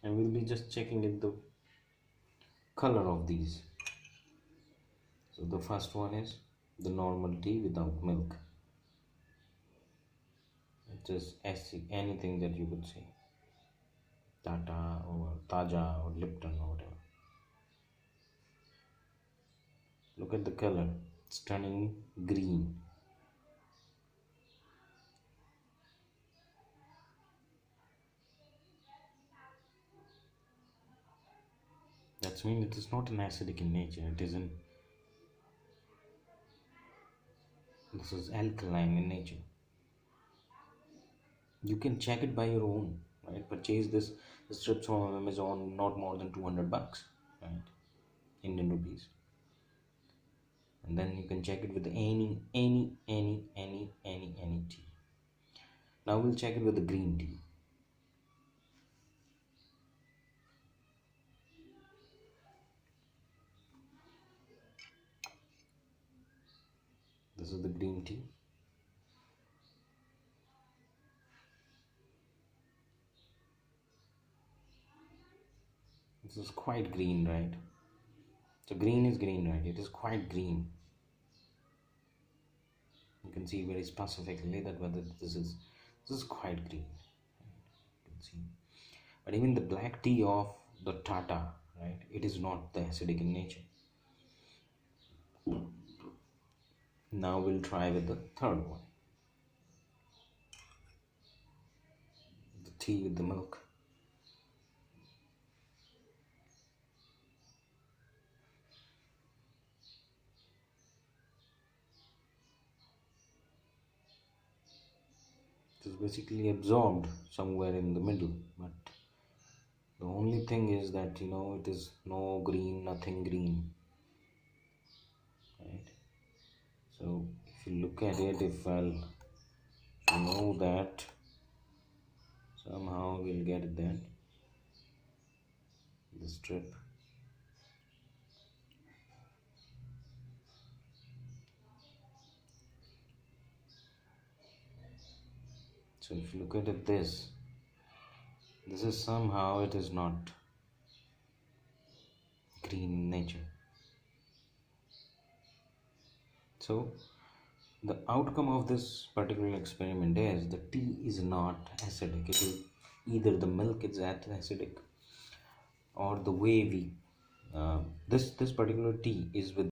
and we'll be just checking in the color of these. So the first one is the normal tea without milk. It's just anything that you could say, Tata or Taja or Lipton or whatever. Look at the color, it's turning green. That's mean it is not an acidic in nature. It is an This is alkaline in nature. You can check it by your own, right? Purchase this strips from Amazon, not more than 200 bucks, right? Indian rupees. And then you can check it with any tea. Now we'll check it with the green tea. This is the green tea. This is quite green, right? So green is green, right? It is quite green. You can see very specifically that whether this is quite green. You can see. But even the black tea of the Tata, right? It is not the acidic in nature. Now we'll try with the third one. The tea with the milk. It is basically absorbed somewhere in the middle, but the only thing is that it is no green, nothing green, right? So if you look at it, if I'll know that somehow we'll get it then the strip. So if you look at it, this is somehow it is not green in nature. So the outcome of this particular experiment is the tea is not acidic. It is either the milk is acidic, or the way we this particular tea is with